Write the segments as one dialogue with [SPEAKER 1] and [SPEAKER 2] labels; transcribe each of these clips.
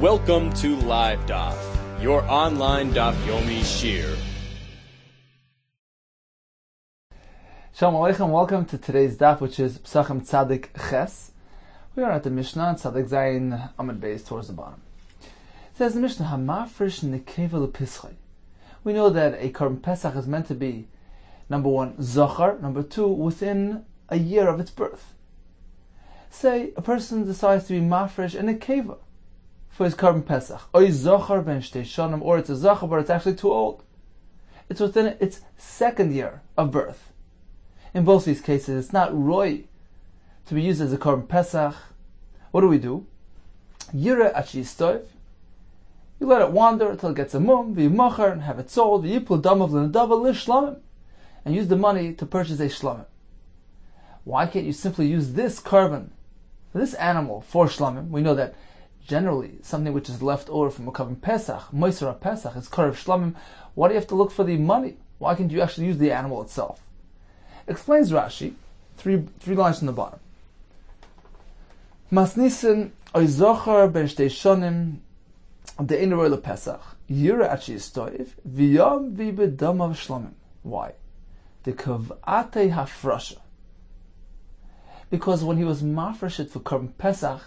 [SPEAKER 1] Welcome to Live Daf, your online Daf Yomi Shir.
[SPEAKER 2] Shalom Aleichem, welcome to today's Daf, which is Pesachim Tzadik Ches. We are at the Mishnah, Tzadik Zayin Amud Beis, towards the bottom. It says the Mishnah, Hamafresh Nekeva Lepischai. We know that a Korban Pesach is meant to be, number one, Zochar, number two, within a year of its birth. Say a person decides to be Mafresh and Nekeva for his Korban Pesach. Oy Zochar ben Shtei Shonim, or it's a Zochar, but it's actually too old. It's within its second year of birth. In both these cases, it's not roy to be used as a Korban Pesach. What do? Yira achi stoiv. You let it wander until it gets a mum, v'yimachar, and have it sold, v'yipul damav l'nadava l'shlamim, and use the money to purchase a shlamim. Why can't you simply use this korban, this animal, for shlamim? We know that generally, something which is left over from a Korban Pesach, Moisera Pesach, is Karev Shlamim. Why do you have to look for the money? Why can't you actually use the animal itself? Explains Rashi, three lines from the bottom. Masnisin oizochar ben shtei shonim de'ein roy lePesach yira achi yistoiv v'yom v'bedamav shlamim. Why? The kavate hafrasha. Because when he was mafreshet for Korban Pesach,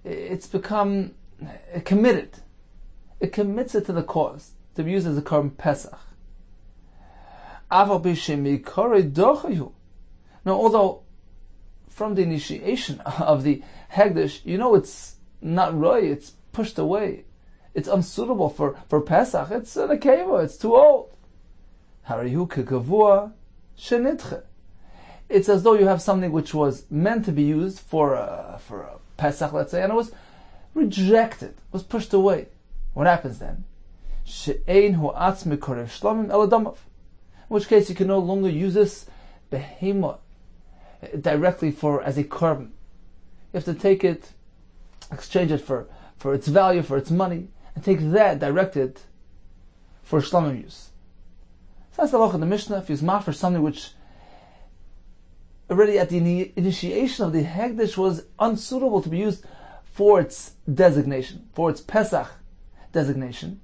[SPEAKER 2] it's become committed. It commits it to the cause to be used as a Korban Pesach. Now, although from the initiation of the Hegdish, you know it's not roy, it's pushed away. It's unsuitable for Pesach. It's an akeva, it's too old. It's as though you have something which was meant to be used for a Pesach, let's say, and it was rejected, was pushed away. What happens then? In which case you can no longer use this behemoth directly as a korban. You have to take it, exchange it for its value, for its money, and take that directed for shlamim use. So that's the halacha in the Mishnah. If you use for something which already at the initiation of the Hegdish was unsuitable to be used for its designation, for its Pesach designation,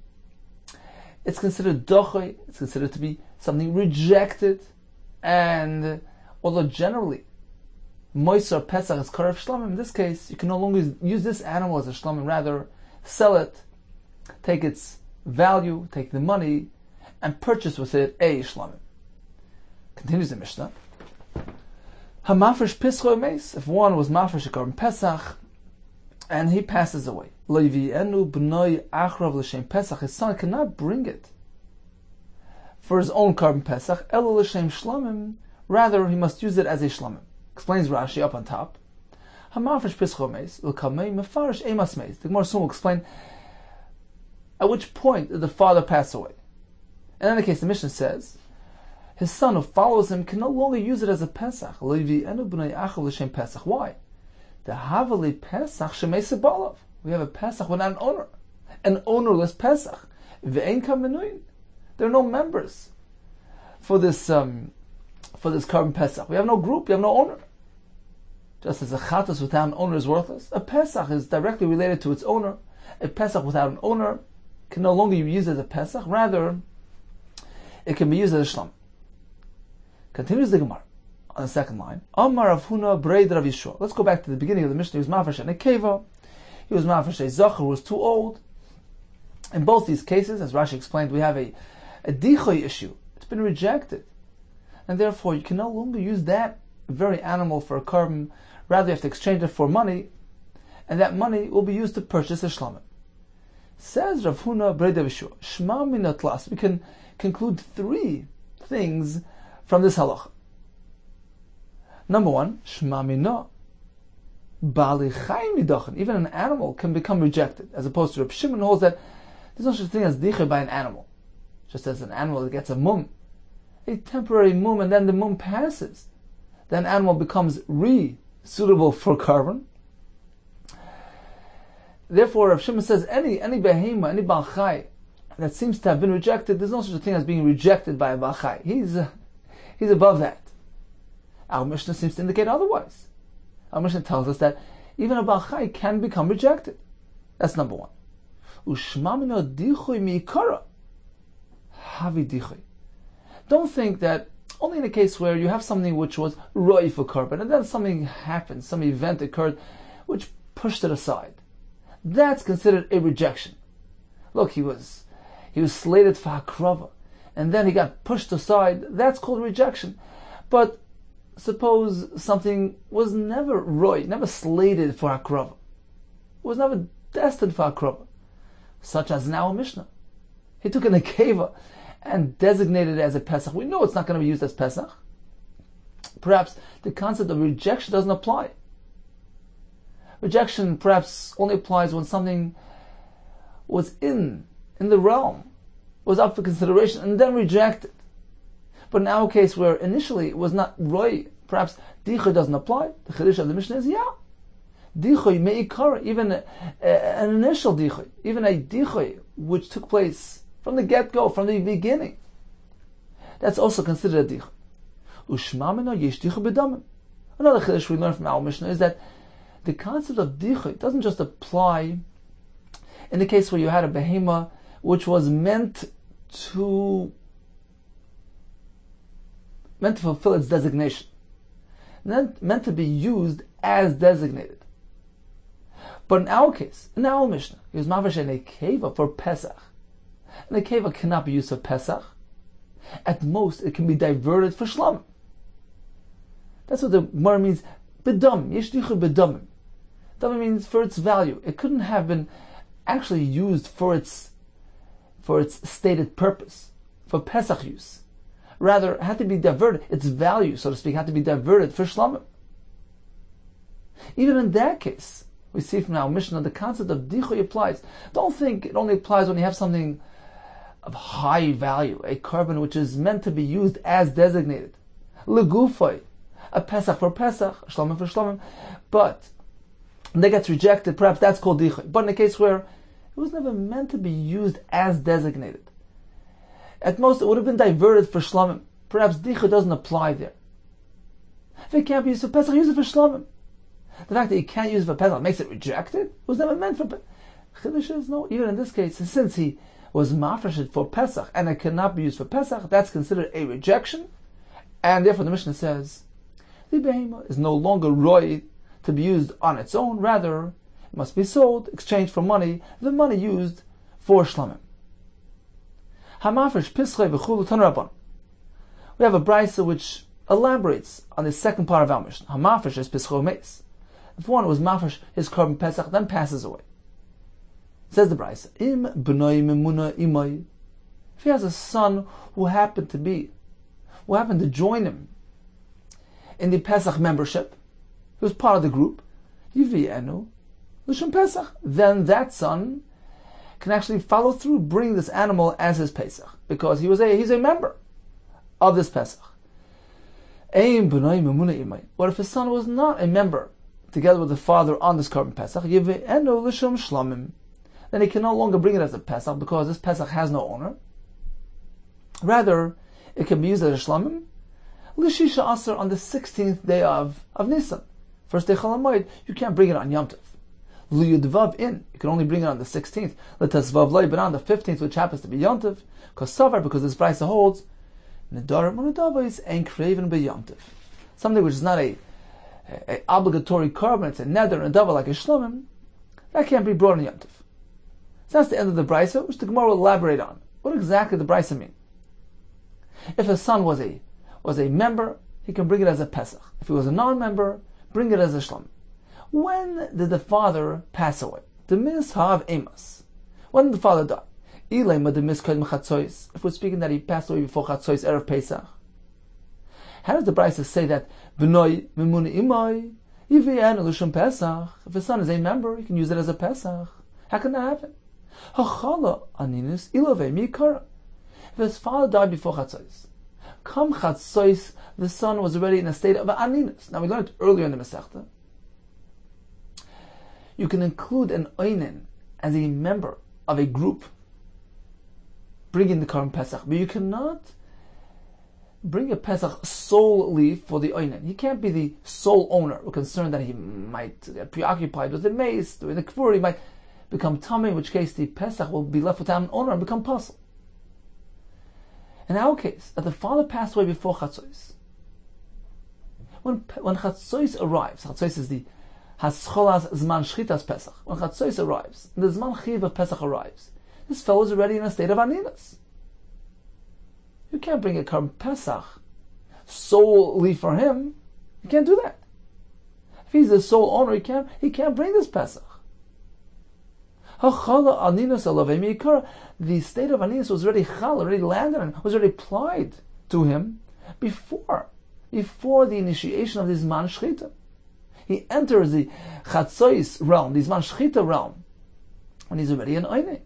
[SPEAKER 2] it's considered dochoy, it's considered to be something rejected, and although generally Moiser Pesach is Karev Shlamim, in this case you can no longer use this animal as a Shlamim, rather sell it, take its value, take the money, and purchase with it a Shlamim. Continues the Mishnah. Hamafresh pischo meis. If one was mafresh a Korban Pesach and he passes away, loyvienu b'noi achrav l'shem Pesach. His son cannot bring it for his own Korban Pesach. Elo l'shem shlamim. Rather, he must use it as a shlamim. Explains Rashi up on top. Hamafresh pischo meis l'kamei mefarish emas meis. The Gemara soon will explain at which point did the father pass away. In any case, the Mishnah says his son who follows him can no longer use it as a Pesach. Why? The Havali Pesach Shemei Balav. We have a Pesach without an owner, an ownerless Pesach. There are no members for this Korban Pesach. We have no group. We have no owner. Just as a Chatas without an owner is worthless, a Pesach is directly related to its owner. A Pesach without an owner can no longer be used as a Pesach. Rather, it can be used as a Shlam. Continues the Gemara on the second line. Amar Rav Huna Breid Rav Yishua. Let's go back to the beginning of the Mishnah. He was mafresh and Nekeva. He was mafresh a Zachar who was too old. In both these cases, as Rashi explained, we have a dichoy issue. It's been rejected, and therefore you can no longer use that very animal for a korban. Rather, you have to exchange it for money, and that money will be used to purchase a shlamim. Says Rav Huna Breid Rav Yishua. Shma minatlas. We can conclude three things from this halacha. Number one, shma mina bali chayim midachen. Even an animal can become rejected, as opposed to Reb Shimon holds that there's no such thing as diche by an animal. Just as an animal that gets a mum, a temporary mum, and then the mum passes, then animal becomes suitable for korban. Therefore, Reb Shimon says any behema, any bal chai that seems to have been rejected, there's no such a thing as being rejected by a bal chai. He's above that. Our Mishnah seems to indicate otherwise. Our Mishnah tells us that even a Baal Chai can become rejected. That's number one. Ushmamino dichui miikara. Havi dichui. Don't think that only in a case where you have something which was roi for korban, and then something happened, some event occurred, which pushed it aside. That's considered a rejection. Look, he was slated for hakrava, and then he got pushed aside. That's called rejection. But suppose something was never roi, never slated for hakrava, was never destined for hakrava, such as in our Mishnah. He took an akeva and designated it as a Pesach. We know it's not going to be used as Pesach. Perhaps the concept of rejection doesn't apply. Rejection perhaps only applies when something was in the realm, was up for consideration, and then rejected. But in our case, where initially it was not roi, perhaps dichoy doesn't apply. The chiddush of the Mishnah is dichoy meikara, even an initial dichoy, even a dichoy which took place from the get-go, from the beginning. That's also considered a dichoy. Ushmamino yesh dichoy b'damim. Another chiddush we learn from our Mishnah is that the concept of dichoy doesn't just apply in the case where you had a behema which was meant to fulfill its designation, meant to be used as designated. But in our case, in our Mishnah, it was mavash and a keva for Pesach. And the keva cannot be used for Pesach. At most, it can be diverted for shlamim. That's what the Gemara means. Bedam, yesh dichu bedamim. Damim means for its value. It couldn't have been actually used for its stated purpose, for Pesach use. Rather, it had to be diverted. Its value, so to speak, had to be diverted for shlamim. Even in that case, we see from our Mishnah the concept of dichoy applies. Don't think it only applies when you have something of high value, a korban which is meant to be used as designated. Legufay, a Pesach for Pesach, a shlamim for shlamim. But that gets rejected, perhaps that's called dichoy. But in a case where it was never meant to be used as designated, at most it would have been diverted for shlamim. Perhaps dichoy doesn't apply there. If it can't be used for Pesach, use it for shlamim. The fact that you can't use it for Pesach makes it rejected. It was never meant for Pesach. Chiddush is no, even in this case, since he was mafreshed for Pesach and it cannot be used for Pesach, that's considered a rejection. And therefore the Mishnah says, the behema is no longer roi to be used on its own, rather it must be sold, exchanged for money, the money used for shlamim. Hamafresh pischei v'chulu tan rabban. We have a brisa which elaborates on the second part of our Mishnah. Hamafresh is pischei meis. If one was mafresh his korban Pesach, then passes away. Says the brisa, Im b'noi memuna imai. If he has a son who happened to join him in the Pesach membership, he was part of the group, yivienu l'shem Pesach, then that son can actually follow through, bring this animal as his Pesach, because he's a member of this Pesach. Im b'noi memuna imai. What if his son was not a member together with the father on this korban Pesach? Yivienu l'shem shlamim. Then he can no longer bring it as a Pesach because this Pesach has no owner. Rather, it can be used as a shlamim. L'shisha aser on the 16th day of Nisan. First day Chol HaMoed, you can't bring it on Yom Tov. L'yudvav in, you can only bring it on the 16th. L'tasvav loy, but on the 15th, which happens to be Yom Tov, because this brisa holds, Nedarim unedavos ain't craven by Yom Tov. Something which is not a obligatory korban, it's a neder and a like a shlamim, that can't be brought on Yom Tov. So that's the end of the brisa, which the Gemara will elaborate on. What exactly the brisa mean? If a son was a member, he can bring it as a Pesach. If he was a non-member, bring it as a shlam. When did the father pass away? The mishav emas. When did the father die? If we're speaking that he passed away before Chatzois Erev Pesach. How does the brisa say that b'noi memuna imai yivienu l'shem Pesach? If a son is a member, he can use it as a Pesach. How can that happen? Hachala aninus ilove mikara. If his father died before Chatzois, come Chatzois, the son was already in a state of aninus. Now we learned earlier in the Masechta, you can include an oinen as a member of a group bringing the Korban Pesach, but you cannot bring a Pesach solely for the oinen. He can't be the sole owner. We're concerned that he might get preoccupied with the mace, doing the kfur, become tummy, in which case the Pesach will be left without an owner and become puzzle. In our case, that the father passed away before Chatzos. When Chatzos arrives, Chatzos is the Hascholas Zman Shchitas Pesach. When Chatzos arrives, and the Zman Chiv of Pesach arrives, this fellow is already in a state of Aninas. You can't bring a Korban Pesach solely for him. You can't do that. If he's the sole owner, he can't bring this Pesach. The state of Aninus was already chal, already landed, and was already applied to him before the initiation of this man shchita. He enters the Chatzos realm, the man shchita realm, when he's already an oine.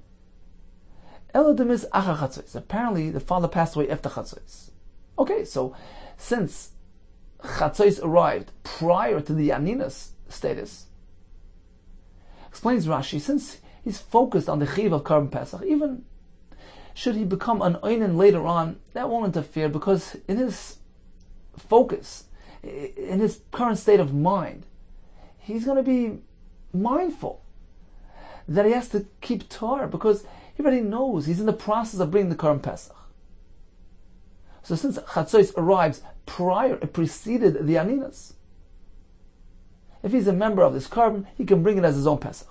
[SPEAKER 2] Eladim is acha Chatzos. Apparently, the father passed away after Chatzos. Okay, so since Chatzos arrived prior to the Aninus status, explains Rashi, since he's focused on the chiv of Korban Pesach, even should he become an oinen later on, that won't interfere, because in his focus, in his current state of mind, he's going to be mindful that he has to keep Torah, because he already knows he's in the process of bringing the Korban Pesach. So since Chatzos arrives it preceded the Aninas, if he's a member of this Korban, he can bring it as his own Pesach.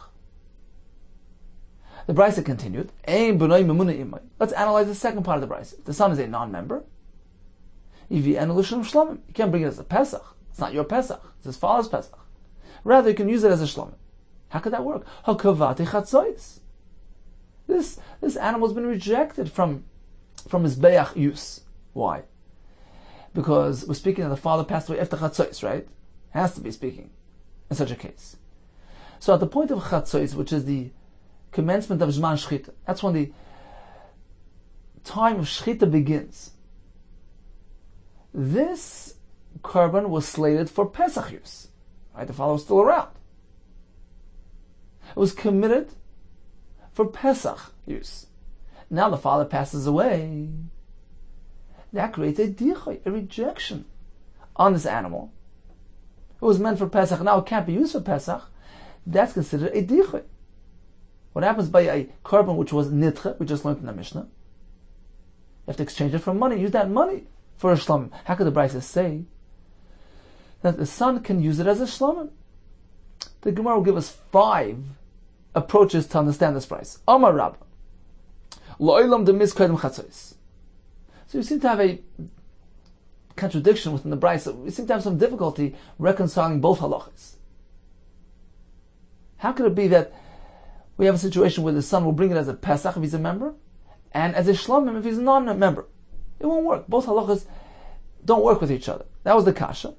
[SPEAKER 2] The Brisa continued, let's analyze the second part of the Brisa. If the son is a non-member, you can't bring it as a Pesach. It's not your Pesach. It's his father's Pesach. Rather, you can use it as a Shlomim. How could that work? This animal has been rejected from his Be'ach use. Why? Because we're speaking that the father passed away after Chatzos, right? Has to be speaking in such a case. So at the point of Chatzos, which is the commencement of Zman Shchita, that's when the time of Shchita begins. This Korban was slated for Pesach use. Right? The father was still around. It was committed for Pesach use. Now the father passes away. That creates a dichoy, a rejection on this animal. It was meant for Pesach, now it can't be used for Pesach. That's considered a dichoy. What happens by a korban which was nidche, we just learned in the Mishnah? You have to exchange it for money, use that money for a shlomim. How could the Brisa say that the son can use it as a shlomim? The Gemara will give us 5 approaches to understand this Brisa. Amar Rabba, lo'olam demis kodem chatzos. So you seem to have a contradiction within the Brisa. We seem to have some difficulty reconciling both halachas. How could it be that we have a situation where the son will bring it as a Pesach if he's a member, and as a Shlomim if he's a non-member? It won't work. Both halachas don't work with each other. That was the kasha.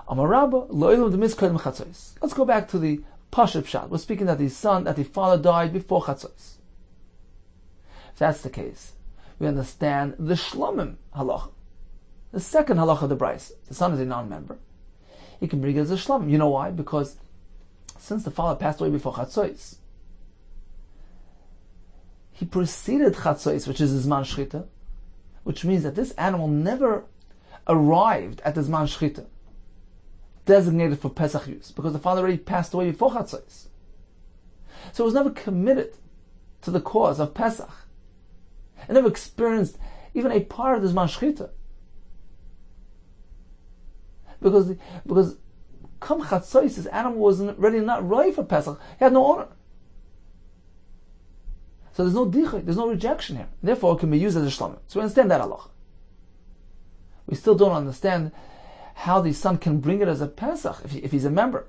[SPEAKER 2] Amar Rabba, lo'ilum demis kodem chatzos. Let's go back to the Pashup Pshat. We're speaking that the father died before chatzos. If that's the case, we understand the Shlomim halacha. The second halacha of the Brisa. The son is a non-member. He can bring it as a Shlomim. You know why? Because since the father passed away before chatzos, he preceded Chatzos, which is his Zman Shchita, which means that this animal never arrived at the Zman Shchita, designated for Pesach use, because the father already passed away before Chatzos. So it was never committed to the cause of Pesach. It never experienced even a part of the Zman Shchita. Because come Chatzos, this animal was already not right for Pesach. He had no owner. So there's no dichoy, there's no rejection here. Therefore, it can be used as a shlomim. So we understand that halacha. We still don't understand how the son can bring it as a Pesach if he's a member.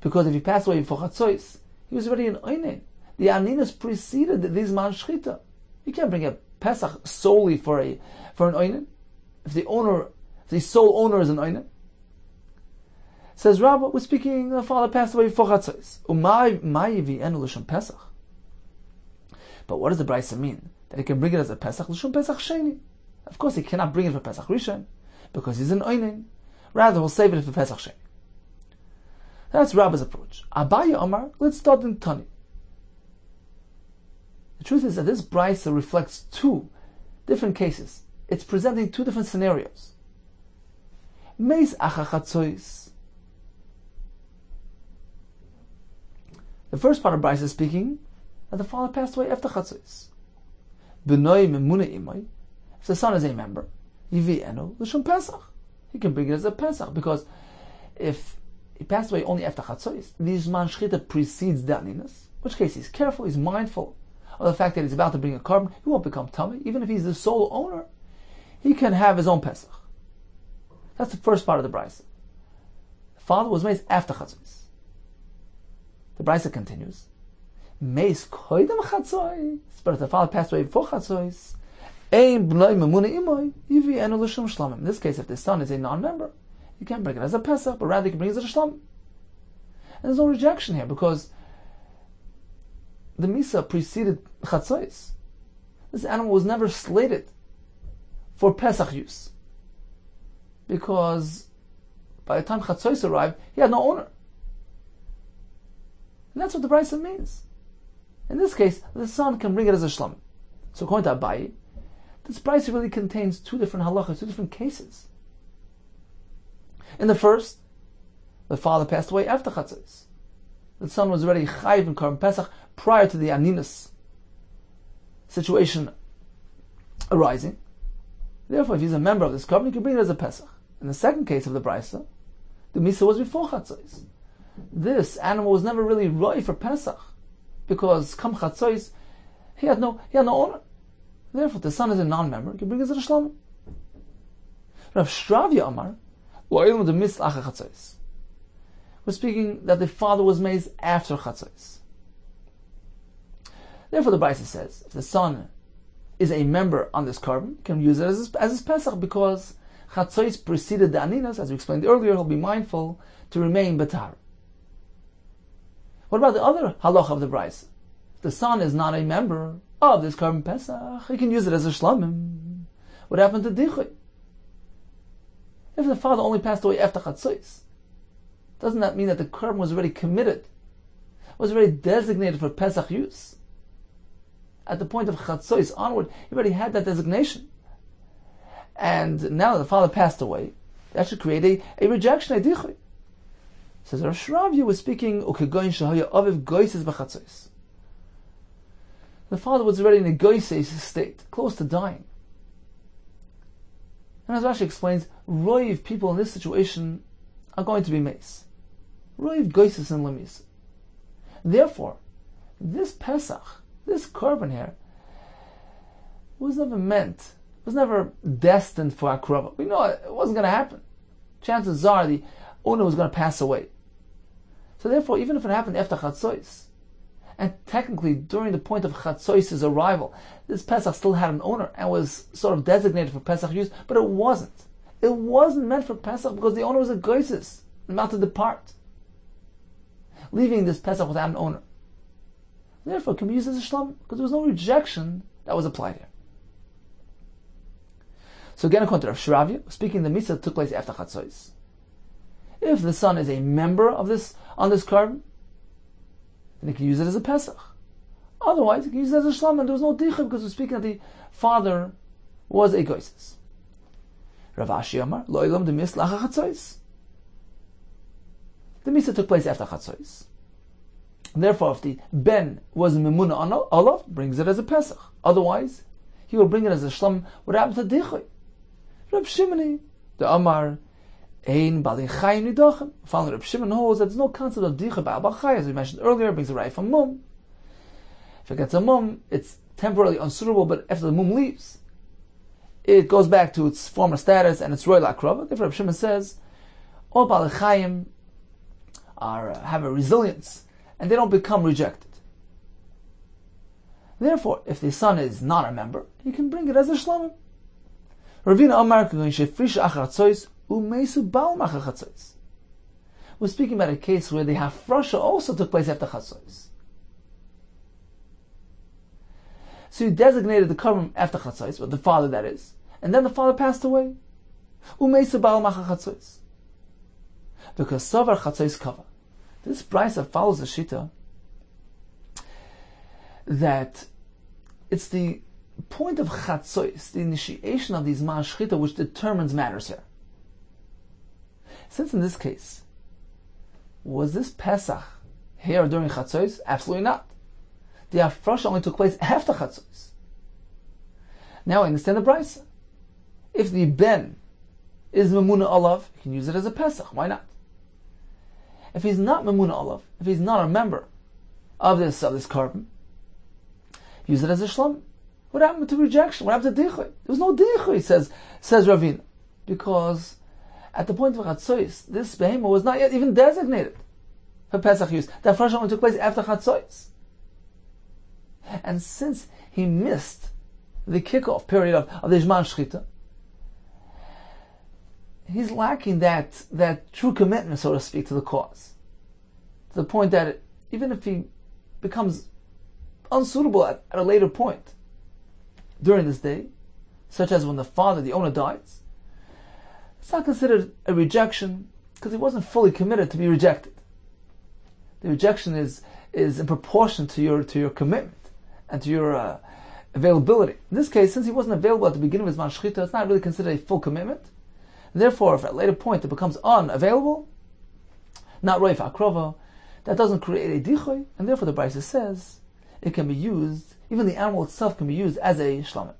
[SPEAKER 2] Because if he passed away before Chatzos, he was already an oinen. The Aninus preceded this man shchita. You can't bring a Pesach solely for an oinen. If the sole owner is an oinen. Says Rabbi, we're speaking the father passed away before Chatzos. Pesach. But what does the Brisa mean? That he can bring it as a Pesach, L'shum Pesach Sheni. Of course, he cannot bring it for Pesach Rishon, because he's an oinen. Rather, we'll save it for Pesach Sheni. That's Rabbi's approach. Abaye Omar, let's start in Tani. The truth is that this Brisa reflects 2 different cases. It's presenting 2 different scenarios. Meis Achachatzois. The first part of Brisa is speaking that the father passed away after Chatzos. B'noi memuna imay. If the son is a member, yivi'enu l'shum Pesach. He can bring it as a Pesach, because if he passed away only after Chatzos, the Zman Shchita precedes the Aninas, in which case he's careful, he's mindful of the fact that he's about to bring a carbon. He won't become tummy. Even if he's the sole owner, he can have his own Pesach. That's the first part of the Brisa. The father was made after Chatzos. The Brisa continues. Meis koidem Chatzos, but if the father passed away before Chatzos, ein b'nai memuna imay yivi'enu l'shum shlamim. In this case, if the son is a non-member, you can't bring it as a Pesach, but rather you can bring it as a shlamim. And there's no rejection here, because the Misa preceded Chatzos. This animal was never slated for Pesach use, because by the time Chatzos arrived, he had no owner. And that's what the Brisa means. In this case, the son can bring it as a shlamim. So according to Abaye, this Brisa really contains two different halachas, two different cases. In the first, the father passed away after Chatzos. The son was already chayiv in Korban Pesach prior to the Aninas situation arising. Therefore, if he's a member of this Korban, he can bring it as a Pesach. In the second case of the Brisa, the Misa was before Chatzos. This animal was never really roi for Pesach, because come Chatzos, he had no owner. Therefore, the son is a non-member, he can bring it as a shlamim. Rav Shravya Amar, lo'ilum de mis acha Chatzos. We're speaking that the father was made after Chatzos. Therefore, the Brisa says, if the son is a member on this carbon, he can use it as his Pesach, because Chatzos preceded the Aninas. As we explained earlier, he'll be mindful to remain Batar. What about the other halacha of the Brisa? If the son is not a member of this carbon Pesach, he can use it as a shlamim. What happened to Dichui? If the father only passed away after Chatzos, doesn't that mean that the carbon was already committed, was already designated for Pesach use? At the point of Chatzos onward, he already had that designation. And now that the father passed away, that should create a rejection, a dichui. Says Rav Shravya was speaking, Ukegoyin shahaya aviv goises b'chatzos. The father was already in a goises state, close to dying. And as Rashi explains, roiv people in this situation are going to be mace. Roiv goises and lemis. Therefore, this Pesach, this korban here, was never destined for Akrava. We know it wasn't going to happen. Chances are the owner was going to pass away. So therefore, even if it happened after Chatzos, and technically during the point of Chatzos' arrival, this Pesach still had an owner and was sort of designated for Pesach use, but it wasn't. It wasn't meant for Pesach because the owner was a goises, about to depart, leaving this Pesach without an owner. Therefore, it can be used as a shlam, because there was no rejection that was applied here. So again, according to Rav Shravya, speaking, the Misa took place after Chatzos. If the son is a member of this on this carbon, then he can use it as a Pesach. Otherwise, he can use it as a shlam, and there was no dicha, because we're speaking that the father was a goises. Rav Ashi Amar, lo ilam de mis lacha Chatzos. The Misa took place after Chatzos. Therefore, if the ben was a memuna on olav, brings it as a Pesach. Otherwise, he will bring it as a shlam. What happens to dicha? Reb Shimoni, the Amar, ein balei chayim nidachem. Finally, Reb Shimon holds that there's no concept of dicha by Abba Chai, as we mentioned earlier. It brings a right from mum. If it gets a mum, it's temporarily unsuitable, but after the mum leaves, it goes back to its former status and its royal akrava. Therefore, Reb Shimon says all balei chayim have a resilience and they don't become rejected. Therefore, if the son is not a member, he can bring it as a shlamim. Ravina Amar we're speaking about a case where the hafrasha also took place after Chatzos. So he designated the carbon after Chatzos, with the father that is, and then the father passed away. Because Savar Chatzos Kava. This Brisa follows the Shita that it's the point of Chatzos, the initiation of these Ma'ashchita, which determines matters here. Since in this case, was this Pesach here during Chatzos? Absolutely not. The Hafrasha only took place after Chatzos. Now I understand the Brisa. If the Ben is Memuna Olav, you can use it as a Pesach. Why not? If he's not Memuna Olav, if he's not a member of this carbon, use it as a Shlom. What happened to rejection? What happened to Dichui? There was no Dichui, says Ravina. Because at the point of Chatzos, this behemoth was not yet even designated for Pesach use. The Hafrasha only took place after Chatzos. And since he missed the kickoff period of the Zman Shchita, he's lacking that true commitment, so to speak, to the cause. To the point that even if he becomes unsuitable at a later point during this day, such as when the owner dies, it's not considered a rejection because he wasn't fully committed to be rejected. The rejection is in proportion to your commitment and to your availability. In this case, since he wasn't available at the beginning of his Zman Shchita, it's not really considered a full commitment. Therefore, if at a later point it becomes unavailable, not Roif Akrova, that doesn't create a Dichoy, and therefore the Brisa says it can be used, even the animal itself can be used as a Shlamet.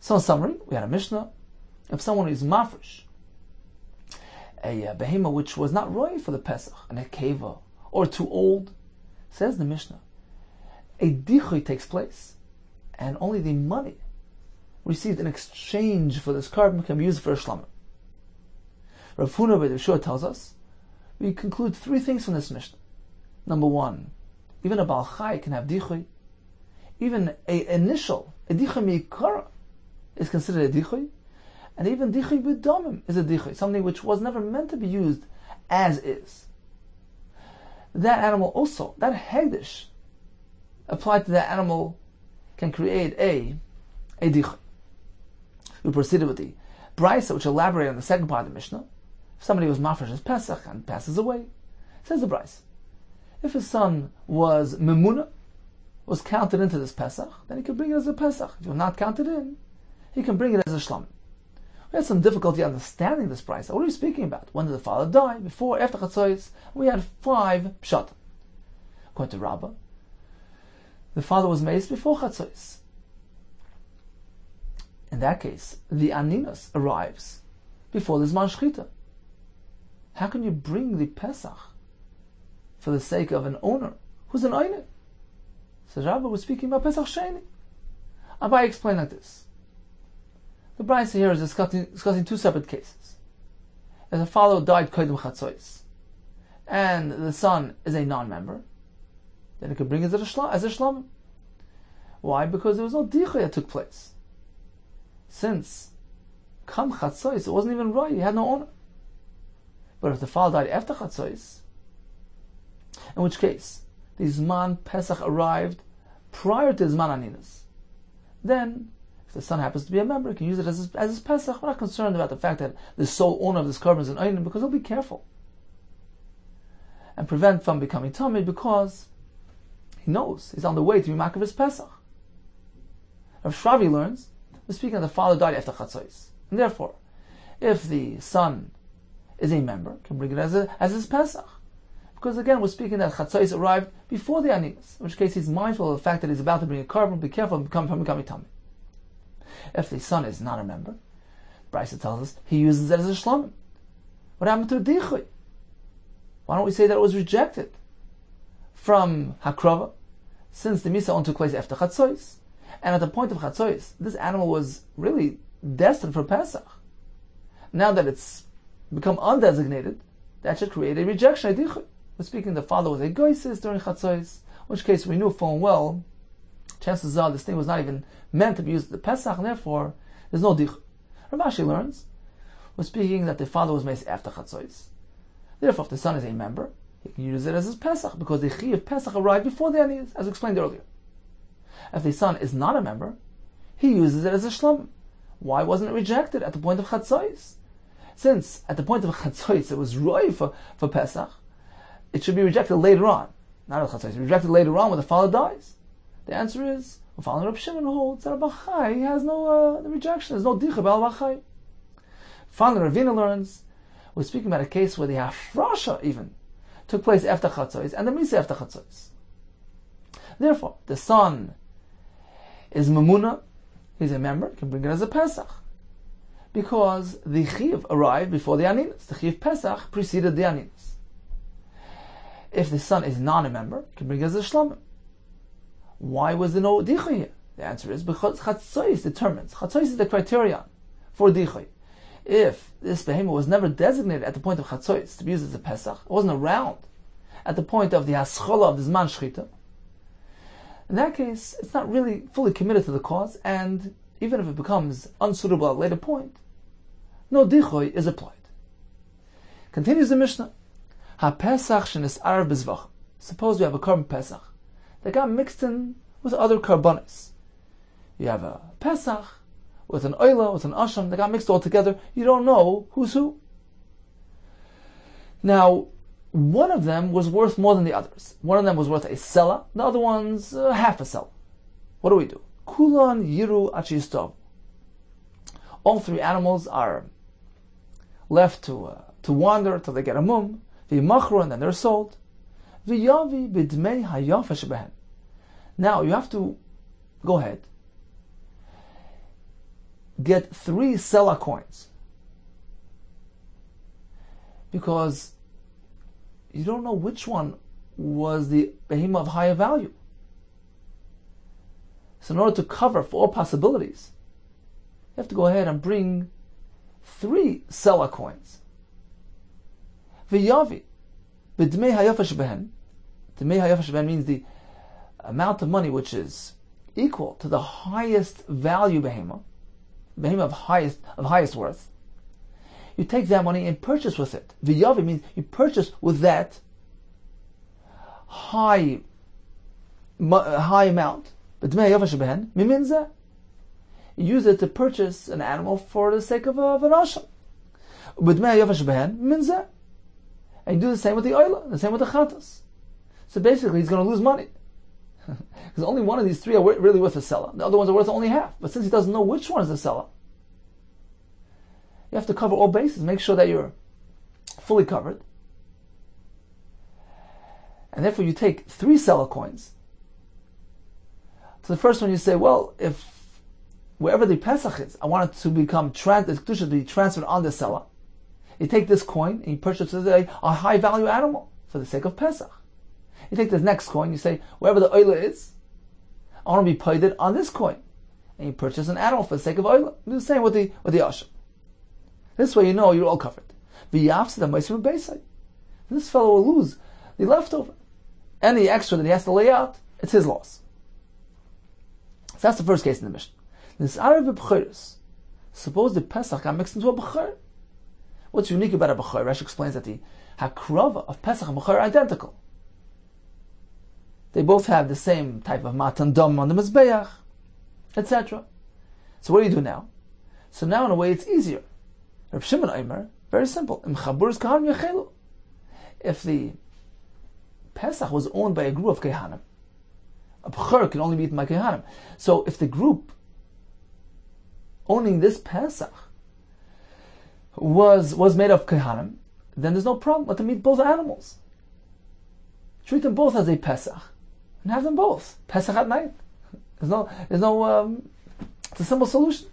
[SPEAKER 2] So in summary, we had a Mishnah. If someone is mafresh, a behemoth which was not roy for the Pesach, an ekeva, or too old, says the Mishnah, a dichoy takes place, and only the money received in exchange for this carbon can be used for a shlama. Rav Huna Beit Yeshua tells us, we conclude three things from this Mishnah. Number one, even a Baal Chai can have dichoy. Even a dichoy meikara is considered a dichoy. And even dichoy b'domim is a dichoy, something which was never meant to be used as is. That animal also, that hegdish applied to that animal can create a dichoy. We proceeded with the Brisa, which elaborated on the second part of the Mishnah. If somebody was mafresh his Pesach and passes away, says the Brisa, if his son was memuna, was counted into this Pesach, then he could bring it as a Pesach. If you're not counted in, he can bring it as a shlam. We had some difficulty understanding this Brisa. What are we speaking about? When did the father die? Before, after Chatzos? We had 5 pshat. According to Rabbah, the father was maced before Chatzos. In that case, the Aninas arrives before the Zman Shchita. How can you bring the Pesach for the sake of an owner who's an Oine? So Rabbah was speaking about Pesach Sheni. Abai explained like this. The Brisa here is discussing 2 separate cases. If the father died Kodim Chatzos, and the son is a non-member, then it could bring it as a shlamim. Why? Because there was no dicha that took place. Since Kam Chatzos, it wasn't even right, he had no owner. But if the father died after Chatzos, in which case the Zman Pesach arrived prior to Zman Aninas, then if the son happens to be a member, he can use it as his Pesach. We're not concerned about the fact that the sole owner of this carbon is an Einim, because he'll be careful and prevent from becoming Tamid, because he knows he's on the way to be Makav his Pesach. Rav Shravi learns, we're speaking of the father died after Chatzos, and therefore, if the son is a member, can bring it as his Pesach. Because again, we're speaking that Chatzos arrived before the Aninas, in which case he's mindful of the fact that he's about to bring a carbon, be careful from becoming Tamid. If the son is not a member, Brisa tells us he uses it as a shlamim. What happened to the dichoy? Why don't we say that it was rejected from Hakrava, since the Misa only took place after Chatzos, and at the point of Chatzos, this animal was really destined for Pesach. Now that it's become undesignated, that should create a rejection, a dichoy. We're speaking the father was a goysis during Chatzos, in which case we knew full and well, chances are this thing was not even meant to be used at the Pesach, and therefore there's no dich. Rav Ashi learns, we're speaking that the father was made after Chatzos. Therefore, if the son is a member, he can use it as his Pesach, because the Chi of Pesach arrived before the Aniyas, as explained earlier. If the son is not a member, he uses it as a Shlam. Why wasn't it rejected at the point of Chatzos? Since at the point of Chatzos it was Roy for Pesach, it should be rejected later on. Not at Chatzos, rejected later on when the father dies. The answer is, we're following Reb Shimon, who holds that Abachai has no rejection, there's no dicha about Abachai. Finally, Ravina learns, we're speaking about a case where the Hafrasha even took place after Chatzos and the Misa after Chatzos. Therefore, the son is Mamuna, he's a member, can bring it as a Pesach. Because the Chiv arrived before the Aninas. The Chiv Pesach preceded the Aninas. If the son is not a member, he can bring it as a Shlomim. Why was there no Dichoy here? The answer is because Chatzos determines. Chatzos is the criterion for Dichoy. If this behemoth was never designated at the point of Chatzos to be used as a Pesach, it wasn't around at the point of the Haschola of the Zman Shchita, in that case, it's not really fully committed to the cause, and even if it becomes unsuitable at a later point, no Dichoy is applied. Continues the Mishnah. Ha-Pesach shenis'ar b'zvach. Suppose we have a carbon Pesach that got mixed in with other carbonis. You have a Pesach with an oila, with an asham, that got mixed all together. You don't know who's who. Now, one of them was worth more than the others. One of them was worth a sela, the other one's half a sela. What do we do? Kulan yiru achistov. All three animals are left to wander till they get a mum, v'yimachru, and then they're sold. V'yavi b'dmei hayafa shebehen. Now you have to go ahead, get 3 sela coins, because you don't know which one was the behemoth of higher value. So in order to cover for all possibilities, you have to go ahead and bring 3 sela coins. V'yavi b'dmei hayafa shebehen. Dmei hayafa shebehen means the amount of money which is equal to the highest value behemoth of highest worth. You take that money and purchase with it. V'yavi means you purchase with that high amount. You use it to purchase an animal for the sake of an asham. And you do the same with the oila, the same with the chatas. So basically he's going to lose money. Because only one of these 3 are really worth a sela. The other ones are worth only half. But since he doesn't know which one is the sela, you have to cover all bases. Make sure that you're fully covered. And therefore you take 3 sela coins. So the first one you say, well, if wherever the Pesach is, I want it to become the Kedusha to be transferred on the sela. You take this coin and you purchase a high value animal for the sake of Pesach. You take this next coin, you say, wherever the oila is, I want to be paid on this coin. And you purchase an animal for the sake of oila. Do the same with the asham. This way you know you're all covered. This fellow will lose the leftover. Any extra that he has to lay out, it's his loss. So that's the first case in the Mishnah. This Arav b'B'chayros. Suppose the Pesach got mixed into a B'chayr. What's unique about a B'chayr? Rashi explains that the Hakrava of Pesach and B'chayr are identical. They both have the same type of matan dam on the mizbeach, etc. So what do you do now? So now in a way it's easier. Reb Shimon Omer, very simple. If the Pesach was owned by a group of Kehanim, a B'chor can only be eaten by Kehanim. So if the group owning this Pesach was made of Kehanim, then there's no problem. Let them eat both animals. Treat them both as a Pesach and have them both Pesach at night. There's no. It's a simple solution.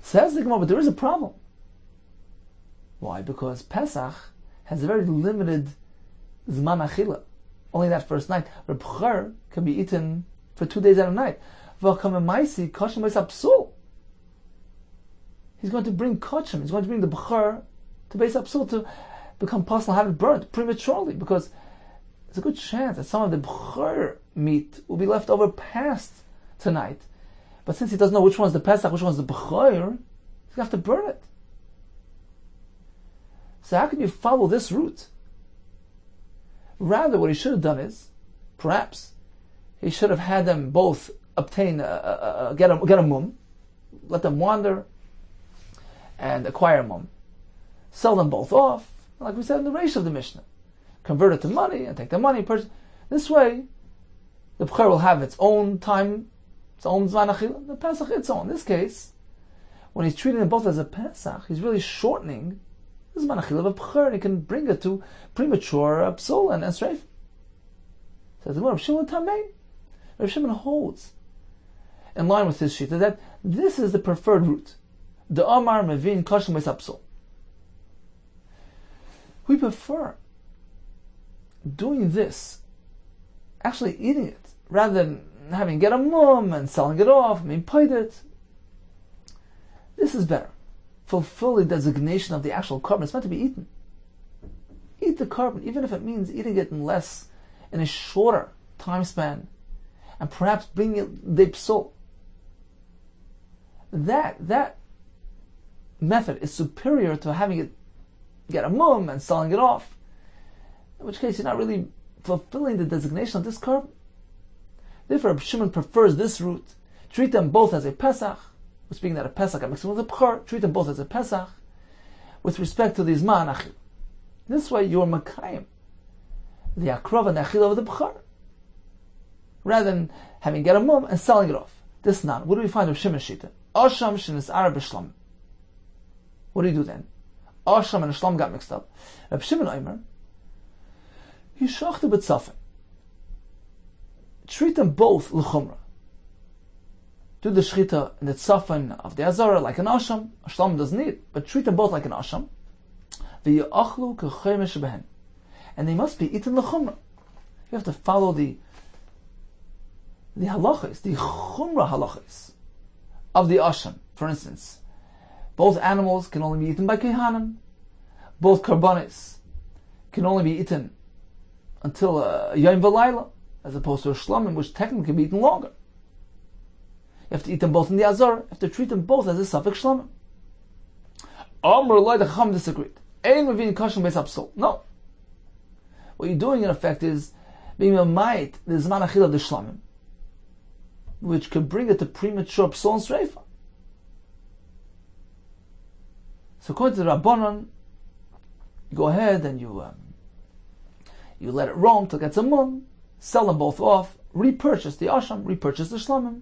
[SPEAKER 2] Says the Gemara, but there is a problem. Why? Because Pesach has a very limited Zman Achila. Only that first night. B'chor can be eaten for 2 days and a night. He's going to bring kachim. He's going to bring the b'chor to Beis Apsul to become possible, have it burnt prematurely, because there's a good chance that some of the b'chor meat will be left over past tonight. But since he doesn't know which one's the Pesach, which one's the b'chor, he's going to have to burn it. So how can you follow this route? Rather, what he should have done is, perhaps, he should have had them both obtain, get a mum, let them wander, and acquire a mum. Sell them both off, like we said in the Reish of the Mishnah. Convert it to money and take the money. This way, the B'chor will have its own time, its own Zman Achila, the Pesach its own. In this case, when he's treating them both as a Pesach, he's really shortening the This is manachil of a b'chor, and he can bring it to premature psul and streif. Says the Rav Shimon Tamei. Rav Shimon holds, in line with his shita, that this is the preferred route. The Amar Mevin Kashim Psul. We prefer doing this, actually eating it, rather than having get a mum and selling it off, paid it. This is better. Fulfill the designation of the actual carbon. It's meant to be eaten. Eat the carbon, even if it means eating it in a shorter time span, and perhaps bringing it the psul. That method is superior to having it get a mum and selling it off, in which case you're not really fulfilling the designation of this carbon. Therefore, Rabbi Shimon prefers this route. Treat them both as a Pesach. We're speaking that a Pesach, I'm mixing with a B'chor. Treat them both as a Pesach with respect to the Zman Achil. This way you're Makayim, the Akrav and the Achil of the B'chor, rather than having get a mum and selling it off. This not. What do we find of Shimon Shita? Asham shenis Arab Shlam. What do you do then? Asham and Shlam got mixed up. Rabbi Shimon Omer, Yishachtu b'tzafin. Treat them both l'chumra. Do the shchita in the tzafin of the azara like an asham. Shlam doesn't need, but treat them both like an asham. V'yachlu k'chaymesh behen, and they must be eaten l'chumra. You have to follow the halachas, the chumra halachas of the asham. For instance, both animals can only be eaten by kehanim. Both karbanis can only be eaten until yom v'layla, as opposed to a shlamim, which technically can be eaten longer. You have to eat them both in the azar. You have to treat them both as a suffix shlamim. Amr loy, the Chacham disagreed. Ein mevin kashim beis hapsul. No. What you're doing in effect is being a might the zman achil of the shlamim, which could bring it to premature psul and sreifa. So according to the Rabbanon, you go ahead and you let it roam till it gets a mum, sell them both off, repurchase the asham, repurchase the shlamim.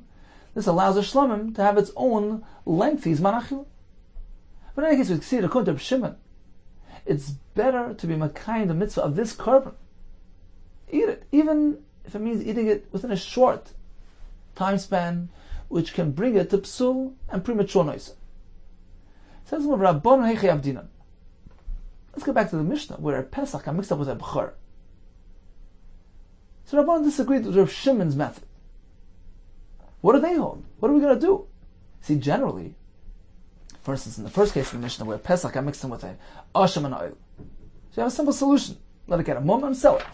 [SPEAKER 2] This allows the shlamim to have its own lengthy zman achil. But in any case, we see it according to Rabbi Shimon, it's better to be makayim the mitzvah of this carbon. Eat it, even if it means eating it within a short time span, which can bring it to psul and premature noisa. Says Rabbanon heichi avdinan. Let's go back to the Mishnah, where a Pesach got mixed up with a B'chor. So Rabbanon disagreed with Rav Shimon's method. What do they hold? What are we going to do? See, generally, for instance, in the first case of the Mishnah, where Pesach got mixed in with a asham and oil, so you have a simple solution. Let it get a mum and sell it.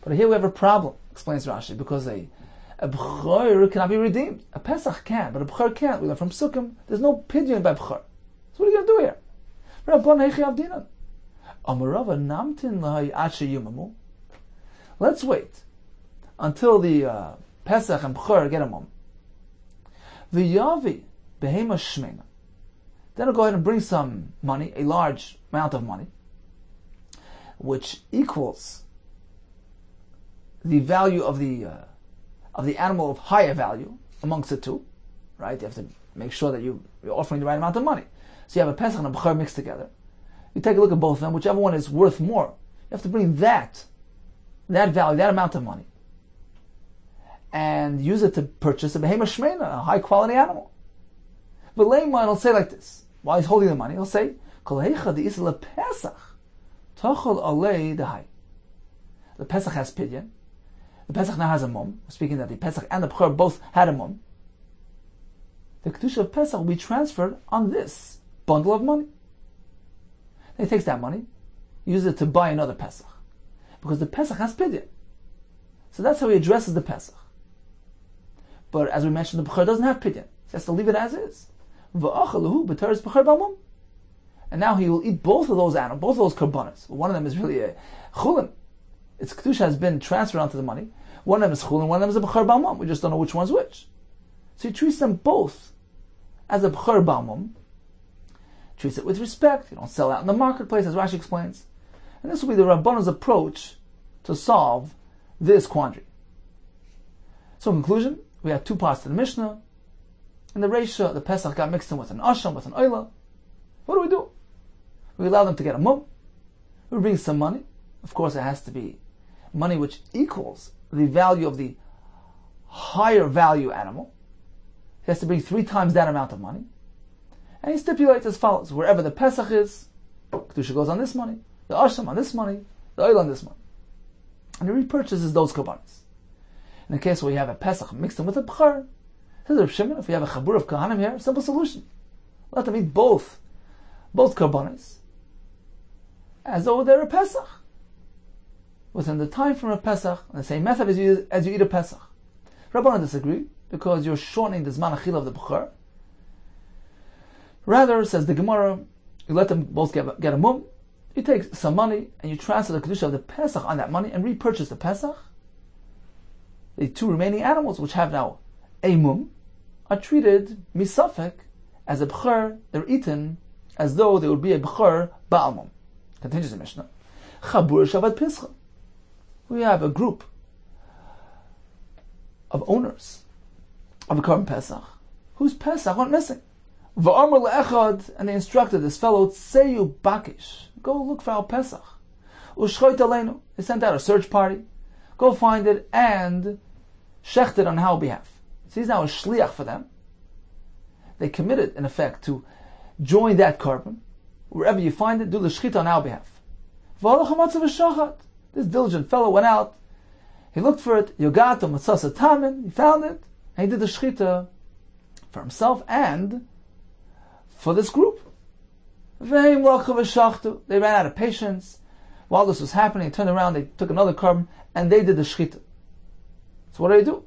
[SPEAKER 2] But here we have a problem, explains Rashi, because a B'chor cannot be redeemed. A Pesach can, but a B'chor can't. We learn from Sukkim, there's no pidyon by B'chor. So what are you going to do here? Rabbanon heichi avdinan. Amarava namtin lahai ache yumamu. Let's wait until the Pesach and B'chor get a mum. V'yavi behema shmeina. Then I'll go ahead and bring some money, a large amount of money, which equals the value of the animal of higher value amongst the two. Right? You have to make sure that you're offering the right amount of money. So you have a Pesach and a B'chor mixed together. You take a look at both of them, whichever one is worth more. You have to bring that value, that amount of money, and use it to purchase a behema shmeina, a high quality animal. But Leiman will say like this, while he's holding the money, he'll say, Kol heicha de'isa lePesach, tochol alei dehai. The Pesach has pidyon. The Pesach now has a mum. Speaking that the Pesach and the B'chor both had a mum. The Kedusha of Pesach will be transferred on this bundle of money. Then he takes that money, uses it to buy another Pesach, because the Pesach has pidyon. So that's how he addresses the Pesach. But as we mentioned, the B'chor doesn't have pidyon. He has to leave it as is. And now he will eat both of those animals, both of those karbanos. One of them is really a chulin. Its kedusha has been transferred onto the money. One of them is chulin, one of them is a b'chor b'amum. We just don't know which one's which. So he treats them both as a b'chor b'amum. Treats it with respect. You don't sell out in the marketplace, as Rashi explains. And this will be the Rabbanon's approach to solve this quandary. So in conclusion, we have two parts to the Mishnah. In the Reisha, the Pesach got mixed in with an asham, with an oila. What do? We allow them to get a mum. We bring some money. Of course, it has to be money which equals the value of the higher value animal. He has to bring 3 times that amount of money. And he stipulates as follows: wherever the Pesach is, Kedusha goes on this money, the Asham on this money, the oil on this money. And he repurchases those korbanos. In the case where you have a Pesach mixed in with a B'char, says Reb Shimon, if you have a Chabur of Kahanim here, simple solution. Let them eat both korbanos as though they're a Pesach. Within the time from a Pesach, and the same method as you eat a Pesach. Rabbanan disagree, because you're shortening the Zman Achila of the B'char. Rather, says the Gemara, you let them both get a mum, you take some money, and you transfer the Kedusha of the Pesach on that money, and repurchase the Pesach. The 2 remaining animals, which have now a mum, are treated, misafek, as a B'char. They're eaten as though they would be a B'char Ba'al mum. Continues the Mishnah. Chabur Shabbat Pischa. We have a group of owners of a Korban Pesach whose Pesach went missing. V'amar le'echad, and they instructed this fellow, Tseyu Bakish, go look for our Pesach. U'shchoit aleinu, they sent out a search party, go find it and shecht it on our behalf. So he's now a shliach for them. They committed, in effect, to join that korban. Wherever you find it, do the shchita on our behalf. This diligent fellow went out, he looked for it, Yogato Matzasa Tamin, he found it, and he did the shchita for himself and for this group. They ran out of patience. While this was happening, they turned around, they took another korban, and they did the shchita. So what do?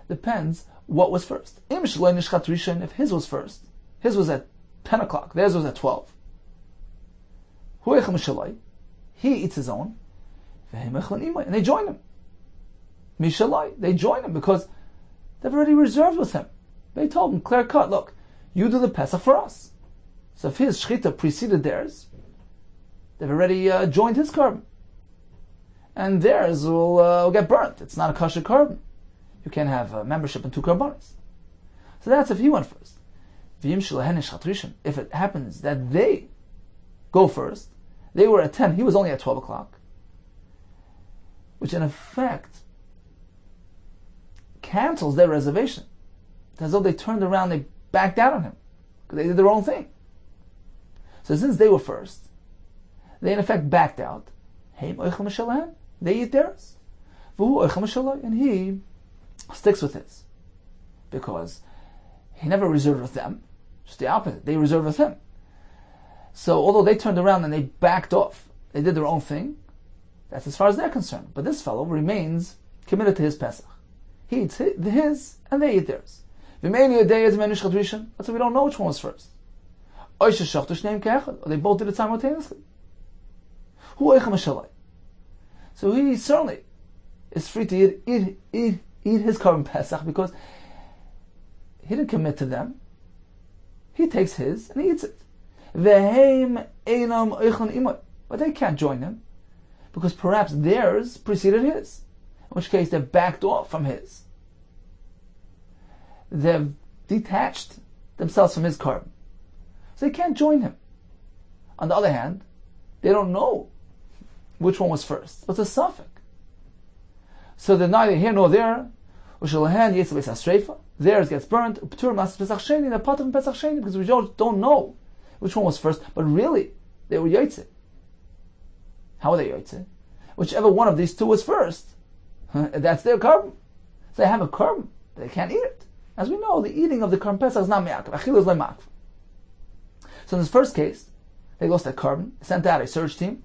[SPEAKER 2] Depends what was first. If his was first, his was at 10 o'clock, theirs was at 12. He eats his own, and they join him. They join him because they've already reserved with him. They told him, clear cut, look, you do the Pesach for us. So if his shchita preceded theirs, they've already joined his korban. And theirs will get burnt. It's not a kosher korban. You can't have membership in 2 korbanos. So that's if he went first. If it happens that they go first, they were at 10, he was only at 12 o'clock, which in effect cancels their reservation. It's as though they turned around, they backed out on him, because they did their own thing. So since they were first, they in effect backed out. They eat theirs. And he sticks with his. Because he never reserved with them. Just the opposite. They reserved with him. So although they turned around and they backed off, they did their own thing, that's as far as they're concerned. But this fellow remains committed to his Pesach. He eats his and they eat theirs. That's why we don't know which one was first. Or they both did it simultaneously. So he certainly is free to eat his Korban Pesach because he didn't commit to them. He takes his and he eats it. But they can't join him because perhaps theirs preceded his, in which case they've backed off from his. They've detached themselves from his korban. So they can't join him. On the other hand, they don't know which one was first. It's a suffix. So they're neither here nor there. Theirs gets burnt. They're part of Pesach Sheni because we don't know which one was first. But really, they were Yotzei. How are they Yotzei? Whichever one of these two was first, that's their korban. So they have a korban, but they can't eat it. As we know, the eating of the korban Pesach is not me'akav. Achil is le'makv. So in this first case, they lost their korban, sent out a search team,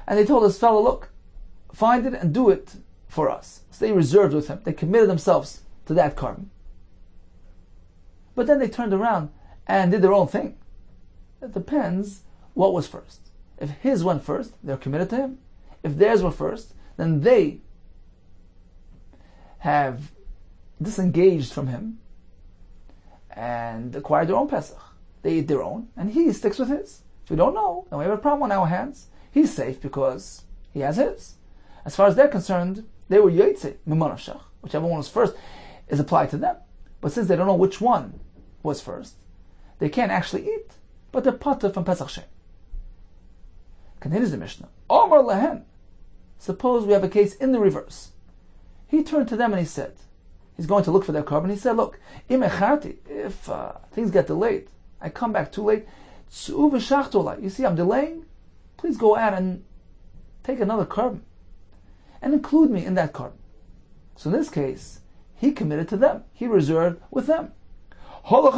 [SPEAKER 2] and they told this fellow, look, find it and do it for us. So they reserved with him. They committed themselves to that korban. But then they turned around and did their own thing. It depends what was first. If his went first, they're committed to him. If theirs were first, then they have disengaged from him and acquired their own Pesach. They eat their own, and he sticks with his. If we don't know, then we have a problem on our hands. He's safe because he has his. As far as they're concerned, they were Yotzei, Mimonashach. Whichever one was first is applied to them. But since they don't know which one was first, they can't actually eat, but they're patur from Pesach Shem. Continues the Mishnah. Omar lehen. Suppose we have a case in the reverse. He turned to them and he said, he's going to look for their carbon. He said, look, if things get delayed, I come back too late, you see I'm delaying, please go out and take another carbon and include me in that carbon. So in this case, he committed to them. He reserved with them. But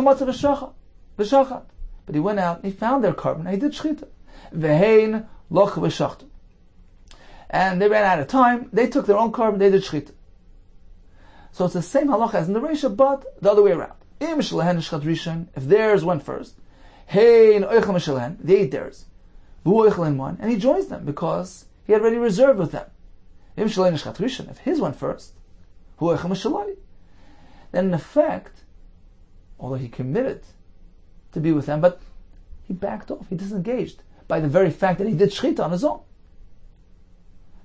[SPEAKER 2] he went out and he found their carbon and he did shchita. And they ran out of time. They took their own carbon, they did shchita. So it's the same halacha as in the Reisha, but the other way around. If theirs went first, they ate theirs. And he joins them because he had already reserved with them. If his went first, then in effect, although he committed to be with them, but he backed off, he disengaged by the very fact that he did shchita on his own.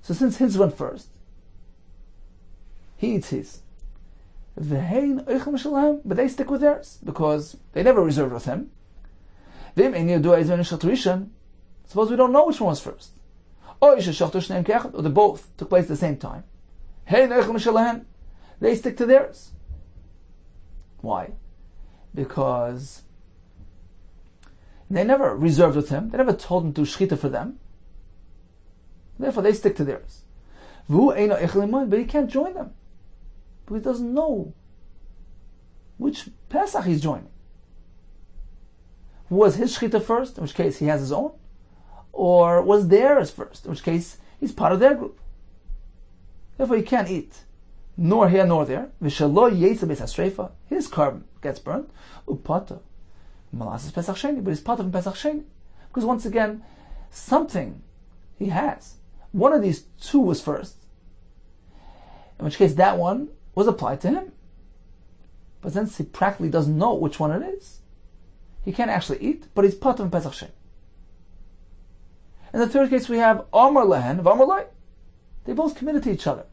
[SPEAKER 2] So since his went first, he eats his. But they stick with theirs because they never reserved with him. Suppose we don't know which one was first. Or they both took place at the same time. They stick to theirs. Why? Because they never reserved with him. They never told him to shchita for them. Therefore, they stick to theirs. But he can't join them. But he doesn't know which Pesach he's joining. Was his shchita first, in which case he has his own? Or was theirs first, in which case he's part of their group? Therefore, he can't eat nor here nor there. His carbon gets burnt. Upata. Malas Pesach Sheni, but he's part of Pesach Sheni. Because once again, something he has. One of these two was first, in which case that one was applied to him. But since he practically doesn't know which one it is, he can't actually eat, but he's part of Pesach Sheni. In the third case, we have Amar Lehen of Amar Lai. They both committed to each other.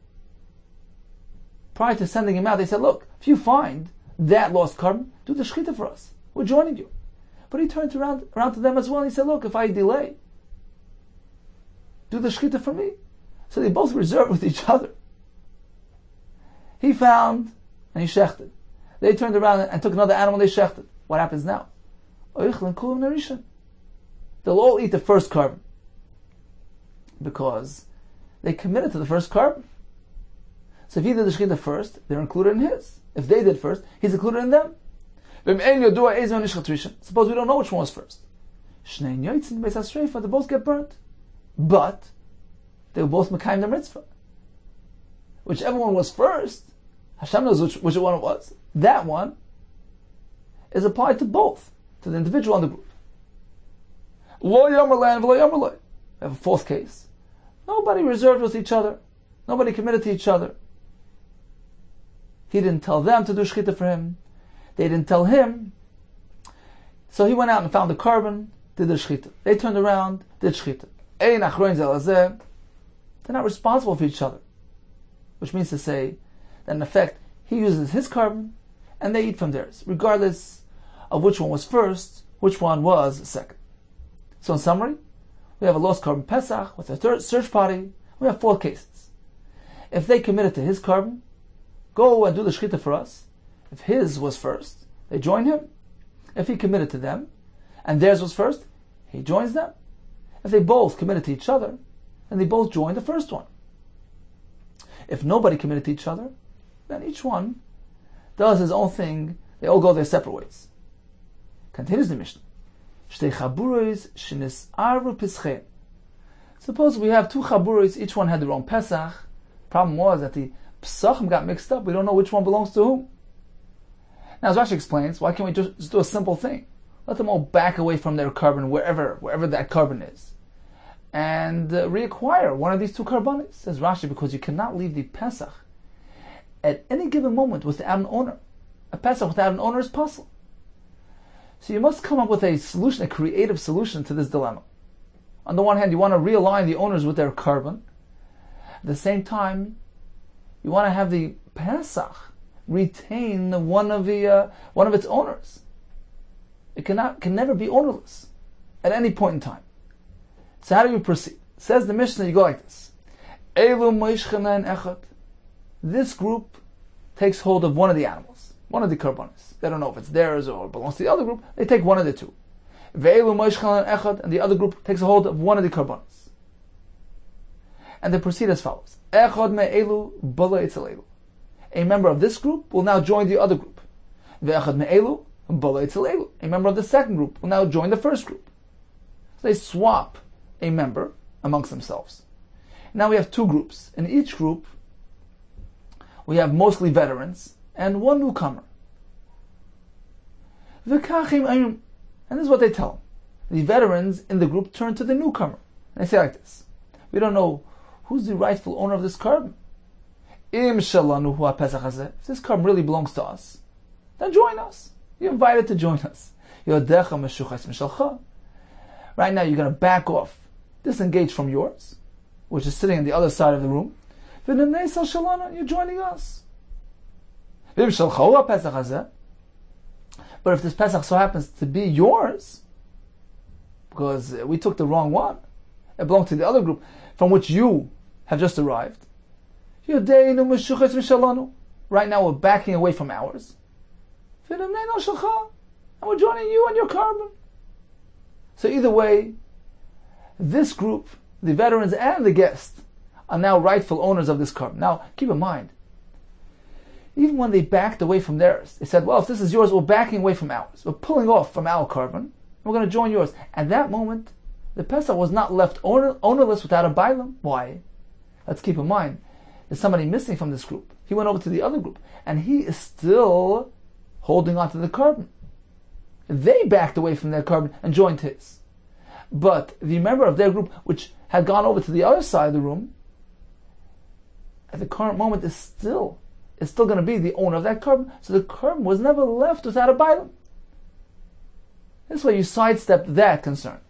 [SPEAKER 2] Prior to sending him out, they said, look, if you find that lost carbon, do the shchita for us. We're joining you. But he turned around to them as well, and he said, look, if I delay, do the shchita for me. So they both reserved with each other. He found, and he shechted. They turned around and took another animal, and they shechted. What happens now? They'll all eat the first carbon. Because they committed to the first carbon. So if he did the shechita first, they're included in his. If they did first, he's included in them. Suppose we don't know which one was first. They both get burnt. But they were both mekayim the mitzvah. Whichever one was first, Hashem knows which one it was. That one is applied to both, to the individual and the group. Lo yomer lan v'lo yomer lo. We have a fourth case. Nobody reserved with each other. Nobody committed to each other. He didn't tell them to do shchita for him. They didn't tell him. So he went out and found the carbon, did the shchita. They turned around, did shchita. They're not responsible for each other. Which means to say that in effect, he uses his carbon and they eat from theirs, regardless of which one was first, which one was second. So in summary, we have a lost carbon Pesach with a third search party. We have four cases. If they committed to his carbon, go and do the shchita for us. If his was first, they join him. If he committed to them, and theirs was first, he joins them. If they both committed to each other, then they both join the first one. If nobody committed to each other, then each one does his own thing. They all go their separate ways. Continues the Mishnah. Suppose we have two chaburos, each one had their own Pesach. Problem was that the Pesachim got mixed up. We don't know which one belongs to whom. Now, as Rashi explains, why can't we just do a simple thing? Let them all back away from their carbon, wherever that carbon is, and reacquire one of these two carbonis. Says Rashi, because you cannot leave the Pesach at any given moment without an owner. A Pesach without an owner is possible. So you must come up with a solution, a creative solution to this dilemma. On the one hand, you want to realign the owners with their carbon. At the same time, you want to have the Pesach retain one of its owners. It can never be ownerless at any point in time. So how do you proceed? Says the Mishnah, you go like this. Elu moishchana echad. This group takes hold of one of the animals, one of the karbanis. They don't know if it's theirs or belongs to the other group. They take one of the two. Ve'elu moishchana echad, and the other group takes a hold of one of the karbanis. And they proceed as follows. Echad me'elu bala etzel elu. A member of this group will now join the other group. Ve'echad me'elu bala etzel elu. A member of the second group will now join the first group. So they swap a member amongst themselves. Now we have two groups. In each group, we have mostly veterans and one newcomer. And this is what they tell them. The veterans in the group turn to the newcomer. And they say like this. We don't know who's the rightful owner of this carbon. If this carbon really belongs to us, then join us. You're invited to join us. Right now you're going to back off, disengage from yours, which is sitting on the other side of the room. You're joining us. But if this Pesach so happens to be yours, because we took the wrong one, it belonged to the other group from which you have just arrived. Right now we're backing away from ours. And we're joining you on your carbon. So either way, this group, the veterans and the guests, are now rightful owners of this carbon. Now, keep in mind, even when they backed away from theirs, they said, well, if this is yours, we're backing away from ours. We're pulling off from our carbon. We're going to join yours. At that moment, the Pesach was not left ownerless without a bailam. Why? Let's keep in mind, there's somebody missing from this group. He went over to the other group, and he is still holding on to the carbon. They backed away from their carbon and joined his. But the member of their group, which had gone over to the other side of the room, at the current moment is still going to be the owner of that carbon. So the carbon was never left without a bailam. This way you sidestep that concern.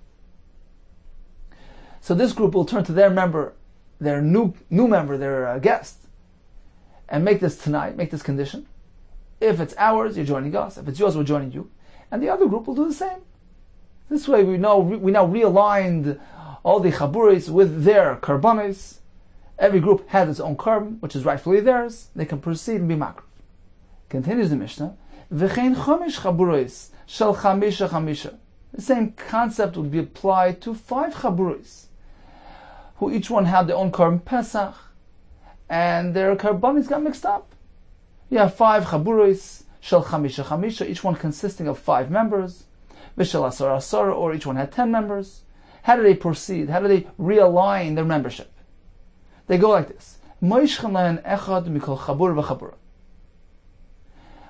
[SPEAKER 2] So this group will turn to their member, their new member, their guest, and make this tonight, make this condition. If it's ours, you're joining us. If it's yours, we're joining you. And the other group will do the same. This way we now realigned all the chaburis with their karbanis. Every group has its own carbon, which is rightfully theirs. They can proceed and be makriv. Continues the Mishnah. V'chein chamish chaburis shel chamisha chamisha. The same concept would be applied to 5 chaburis, who each one had their own carbon Pesach, and their karbanis got mixed up. You have 5 chaburis shel chamisha chamisha, each one consisting of 5 members. V'shel asara asara, or each one had 10 members. How do they proceed? How do they realign their membership? They go like this.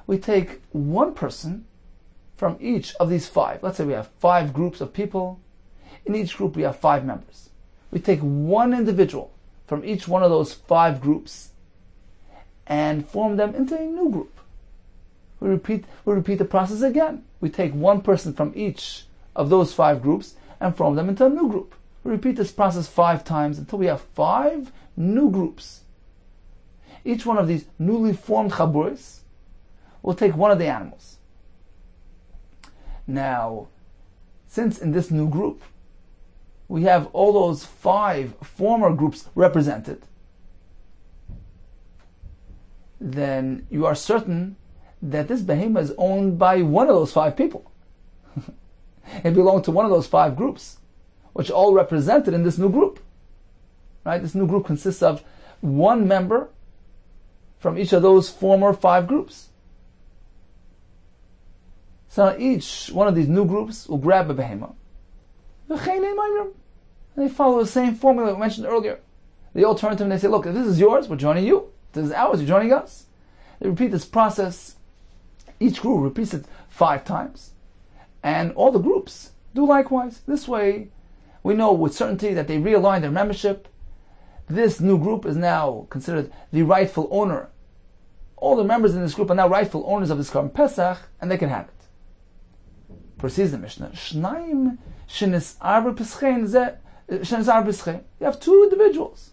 [SPEAKER 2] We take one person from each of these 5. Let's say we have 5 groups of people. In each group we have 5 members. We take one individual from each one of those 5 groups and form them into a new group. We repeat the process again. We take one person from each of those 5 groups and form them into a new group. We repeat this process 5 times until we have 5 new groups. Each one of these newly formed chaburis will take one of the animals. Now, since in this new group we have all those 5 former groups represented, then you are certain that this behemoth is owned by one of those 5 people. It belonged to one of those 5 groups, which are all represented in this new group. Right? This new group consists of one member from each of those former 5 groups. So each one of these new groups will grab a behemoth. And they follow the same formula we mentioned earlier. They all turn to him and they say, look, if this is yours, we're joining you. If this is ours, you're joining us. They repeat this process. Each group repeats it 5 times. And all the groups do likewise. This way, we know with certainty that they realign their membership. This new group is now considered the rightful owner. All the members in this group are now rightful owners of this carbon Pesach, and they can have it. Proceeds the Mishnah. Shnaim shenisar b'peschein. You have 2 individuals,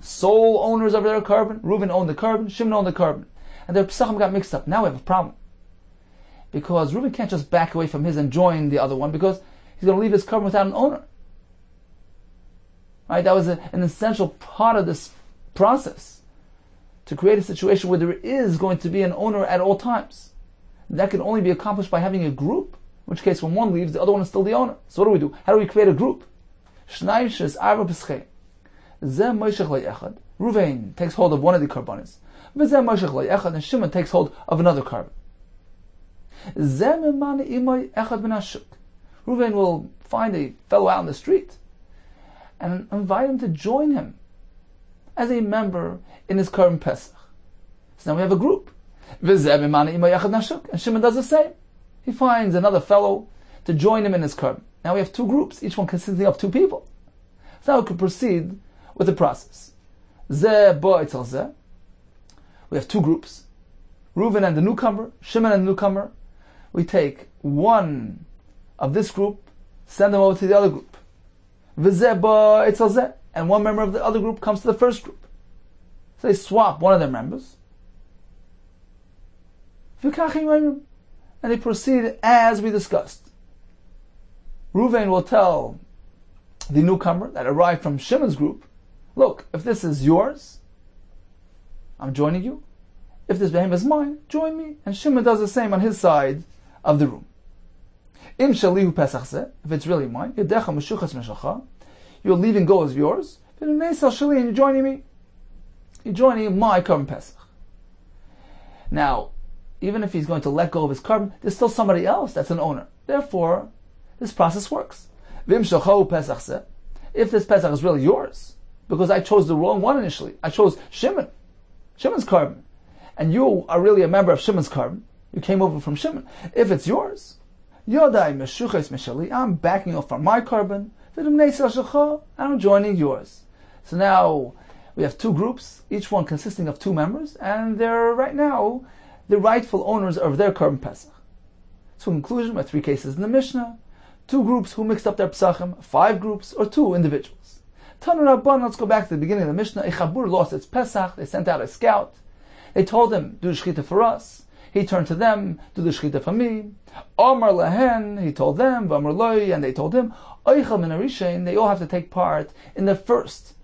[SPEAKER 2] sole owners of their carbon. Reuben owned the carbon, Shimon owned the carbon, and their Pesachim got mixed up. Now we have a problem, because Reuben can't just back away from his and join the other one, because he's going to leave his carbon without an owner. Right? That was an essential part of this process, to create a situation where there is going to be an owner at all times. That can only be accomplished by having a group, in which case when one leaves, the other one is still the owner. So what do? How do we create a group? Ruvain takes hold of one of the karbanis, and Shimon takes hold of another carbon. Ruvain will find a fellow out in the street and invite him to join him as a member in his carbon Pesach. So now we have a group. And Shimon does the same. He finds another fellow to join him in his carbon. Now we have two groups, each one consisting of two people. So now we can proceed with the process. We have two groups. Reuven and the newcomer, Shimon and the newcomer. We take one of this group, send them over to the other group. And one member of the other group comes to the first group. So they swap one of their members. And they proceed as we discussed. Reuven will tell the newcomer that arrived from Shimon's group, look, if this is yours, I'm joining you. If this behemoth is mine, join me. And Shimon does the same on his side of the room. If it's really mine, you're leaving go as yours, and you're joining me. You're joining my carbon Pesach. Now, even if he's going to let go of his carbon, there's still somebody else that's an owner. Therefore, this process works. If this Pesach is really yours, because I chose the wrong one initially, I chose Shimon's carbon, and you are really a member of Shimon's carbon, you came over from Shimon. If it's yours, I'm backing off from my carbon, and I'm joining yours. So now we have two groups, each one consisting of two members, and they're right now the rightful owners of their carbon Pesach. So in conclusion, we have three cases in the Mishnah: two groups who mixed up their Pesachim, 5 groups, or 2 individuals. Tanu Rabban, let's go back to the beginning of the Mishnah. A Chabur lost its Pesach, they sent out a scout. They told him, do the Shechita for us. He turned to them, do the Shechita for me. Omar Lehen, he told them, V'amar Loi, and they told him, Oichel Min Harishain, they all have to take part in the first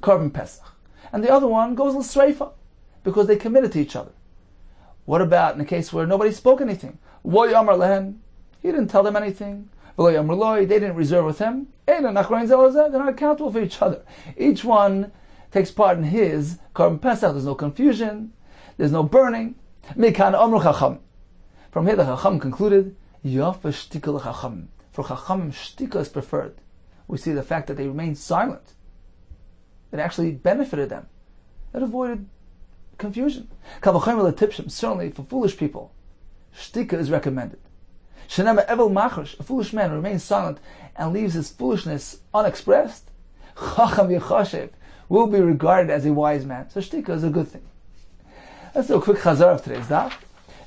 [SPEAKER 2] carbon Pesach. And the other one goes l'sreifa, because they committed to each other. What about in the case where nobody spoke anything? V'loi Omar Lehen, he didn't tell them anything. V'loi Omar Loi, they didn't reserve with him. They're not accountable for each other. Each one takes part in his carbon Pesach. There's no confusion. There's no burning. From here the Chacham concluded, Yafa shtika l'Chacham. For Chacham, shtika is preferred. We see the fact that they remained silent. It actually benefited them. It avoided confusion. Certainly for foolish people, shtika is recommended. A foolish man remains silent and leaves his foolishness unexpressed. Chacham yechashev will be regarded as a wise man. So shtika is a good thing. Let's do a quick chazar of today's daf.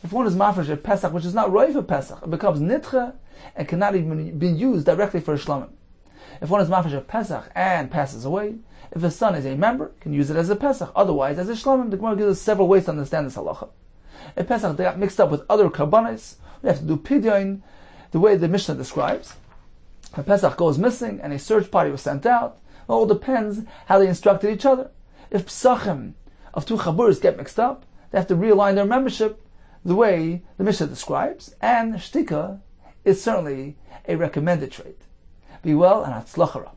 [SPEAKER 2] If one is mafresh at Pesach, which is not roi for Pesach, it becomes nitcha and cannot even be used directly for a shlamim. If one is mafresh at Pesach and passes away, if his son is a member, can use it as a Pesach. Otherwise, as a shlamim. The Gemara gives us several ways to understand this halacha. If Pesach they got mixed up with other karbanis, we have to do pidyon the way the Mishnah describes. If Pesach goes missing and a search party was sent out, well, it all depends how they instructed each other. If Pesachim of 2 chaburs get mixed up, they have to realign their membership the way the Mishnah describes, and shtika is certainly a recommended trait. Be well and hatzlacha.